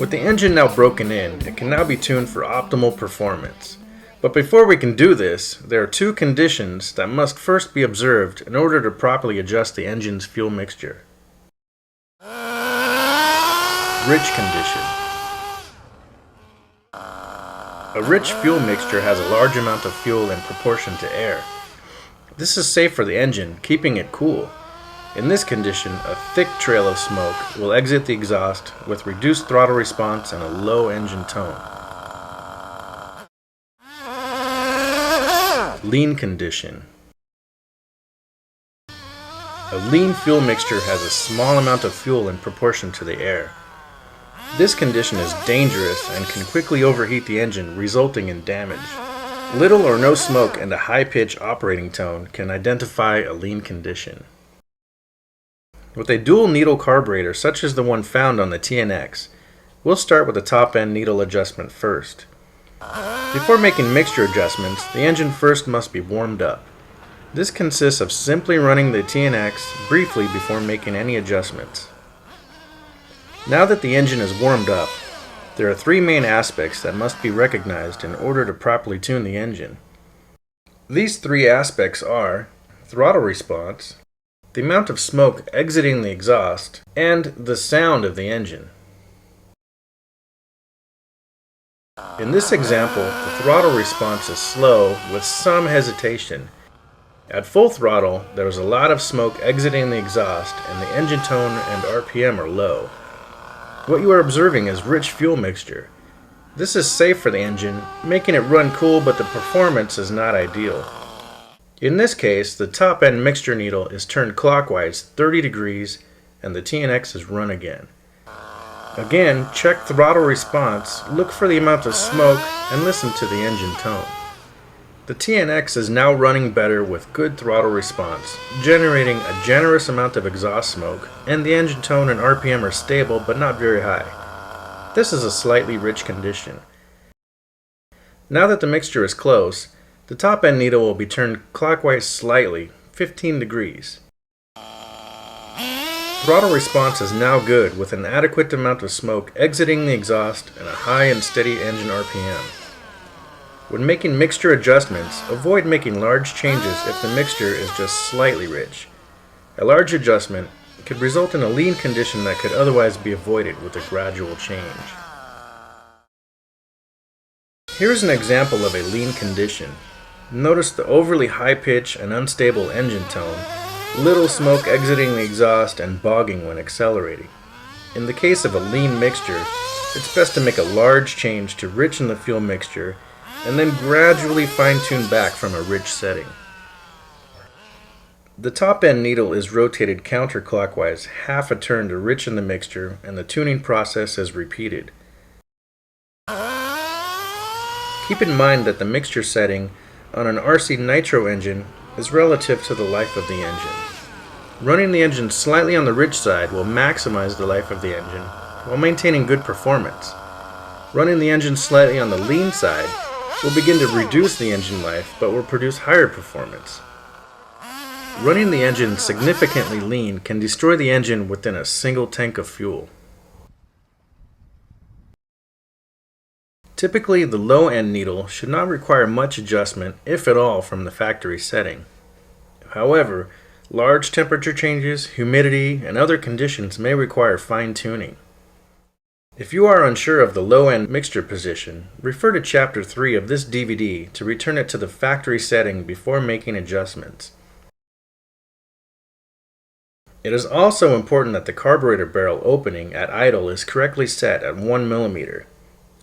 With the engine now broken in, it can now be tuned for optimal performance. But before we can do this, there are two conditions that must first be observed in order to properly adjust the engine's fuel mixture. Rich condition. A rich fuel mixture has a large amount of fuel in proportion to air. This is safe for the engine, keeping it cool. In this condition, a thick trail of smoke will exit the exhaust with reduced throttle response and a low engine tone. Lean condition. A lean fuel mixture has a small amount of fuel in proportion to the air. This condition is dangerous and can quickly overheat the engine, resulting in damage. Little or no smoke and a high-pitch operating tone can identify a lean condition. With a dual needle carburetor such as the one found on the TNX, we'll start with the top end needle adjustment first. Before making mixture adjustments, the engine first must be warmed up. This consists of simply running the TNX briefly before making any adjustments. Now that the engine is warmed up, there are three main aspects that must be recognized in order to properly tune the engine. These three aspects are throttle response, the amount of smoke exiting the exhaust, and the sound of the engine. In this example, the throttle response is slow with some hesitation. At full throttle, there is a lot of smoke exiting the exhaust and the engine tone and RPM are low. What you are observing is rich fuel mixture. This is safe for the engine, making it run cool, but the performance is not ideal. In this case, the top end mixture needle is turned clockwise 30 degrees and the TNX is run again. Again, check throttle response, look for the amount of smoke, and listen to the engine tone. The TNX is now running better with good throttle response, generating a generous amount of exhaust smoke, and the engine tone and RPM are stable but not very high. This is a slightly rich condition. Now that the mixture is close, the top end needle will be turned clockwise slightly, 15 degrees. Throttle response is now good with an adequate amount of smoke exiting the exhaust and a high and steady engine RPM. When making mixture adjustments, avoid making large changes if the mixture is just slightly rich. A large adjustment could result in a lean condition that could otherwise be avoided with a gradual change. Here's an example of a lean condition. Notice the overly high pitch and unstable engine tone, little smoke exiting the exhaust, and bogging when accelerating. In the case of a lean mixture, it's best to make a large change to richen the fuel mixture and then gradually fine-tune back from a rich setting. The top end needle is rotated counterclockwise half a turn to richen the mixture, and the tuning process is repeated. Keep in mind that the mixture setting on an RC nitro engine is relative to the life of the engine. Running the engine slightly on the rich side will maximize the life of the engine while maintaining good performance. Running the engine slightly on the lean side will begin to reduce the engine life but will produce higher performance. Running the engine significantly lean can destroy the engine within a single tank of fuel. Typically, the low end needle should not require much adjustment, if at all, from the factory setting. However, large temperature changes, humidity, and other conditions may require fine-tuning. If you are unsure of the low-end mixture position, refer to Chapter 3 of this DVD to return it to the factory setting before making adjustments. It is also important that the carburetor barrel opening at idle is correctly set at 1 mm.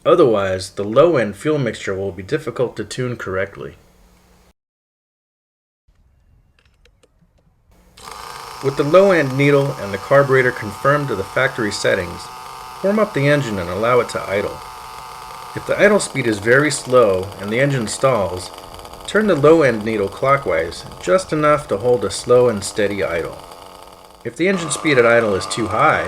Otherwise, the low-end fuel mixture will be difficult to tune correctly. With the low-end needle and the carburetor confirmed to the factory settings, warm up the engine and allow it to idle. If the idle speed is very slow and the engine stalls, turn the low-end needle clockwise just enough to hold a slow and steady idle. If the engine speed at idle is too high,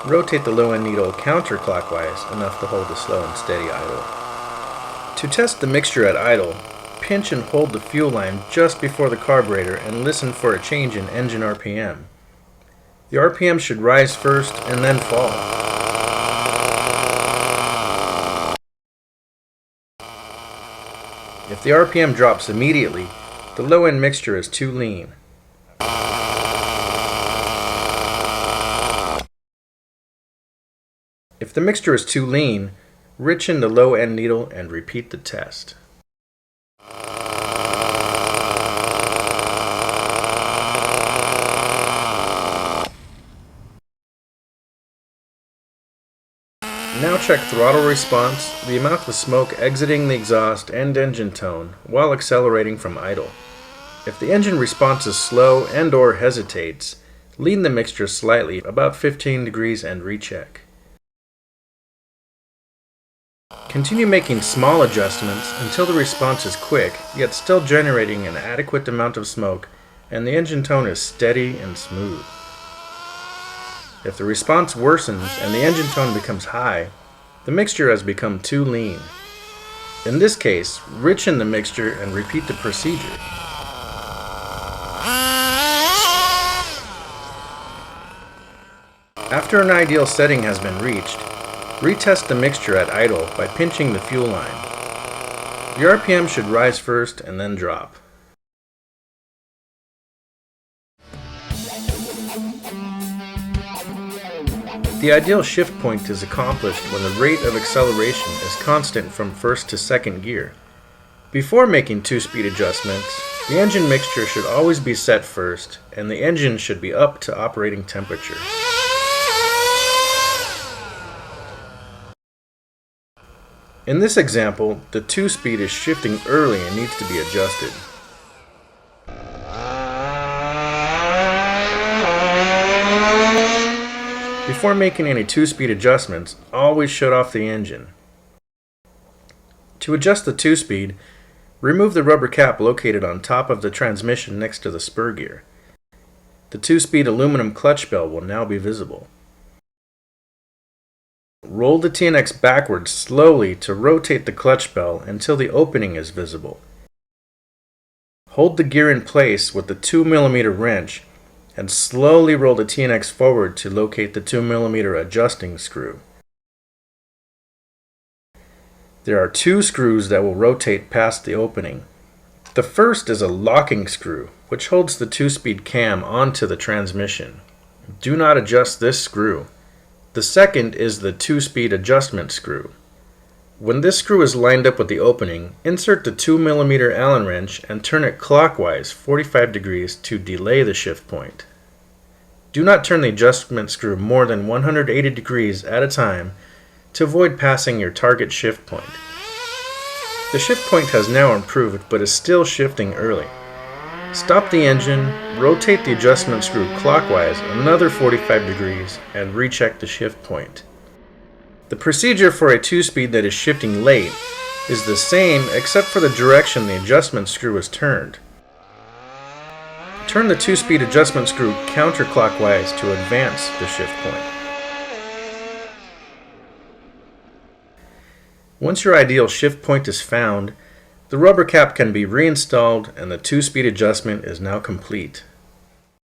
rotate the low-end needle counterclockwise enough to hold a slow and steady idle. To test the mixture at idle, pinch and hold the fuel line just before the carburetor and listen for a change in engine RPM. The RPM should rise first and then fall. If the RPM drops immediately, the low-end mixture is too lean. If the mixture is too lean, richen the low-end needle and repeat the test. Now check throttle response, the amount of smoke exiting the exhaust and engine tone while accelerating from idle. If the engine response is slow and/or hesitates, lean the mixture slightly, about 15 degrees, and recheck. Continue making small adjustments until the response is quick, yet still generating an adequate amount of smoke and the engine tone is steady and smooth. If the response worsens and the engine tone becomes high, the mixture has become too lean. In this case, richen the mixture and repeat the procedure. After an ideal setting has been reached, retest the mixture at idle by pinching the fuel line. The RPM should rise first and then drop. The ideal shift point is accomplished when the rate of acceleration is constant from first to second gear. Before making two-speed adjustments, the engine mixture should always be set first, and the engine should be up to operating temperature. In this example, the two-speed is shifting early and needs to be adjusted. Before making any two-speed adjustments, always shut off the engine. To adjust the two-speed, remove the rubber cap located on top of the transmission next to the spur gear. The two-speed aluminum clutch bell will now be visible. Roll the TNX backwards slowly to rotate the clutch bell until the opening is visible. Hold the gear in place with the 2mm wrench and slowly roll the TNX forward to locate the 2mm adjusting screw. There are two screws that will rotate past the opening. The first is a locking screw, which holds the two-speed cam onto the transmission. Do not adjust this screw. The second is the two-speed adjustment screw. When this screw is lined up with the opening, insert the 2mm Allen wrench and turn it clockwise 45 degrees to delay the shift point. Do not turn the adjustment screw more than 180 degrees at a time to avoid passing your target shift point. The shift point has now improved but is still shifting early. Stop the engine, rotate the adjustment screw clockwise another 45 degrees, and recheck the shift point. The procedure for a two-speed that is shifting late is the same except for the direction the adjustment screw is turned. Turn the two-speed adjustment screw counterclockwise to advance the shift point. Once your ideal shift point is found, the rubber cap can be reinstalled and the two-speed adjustment is now complete.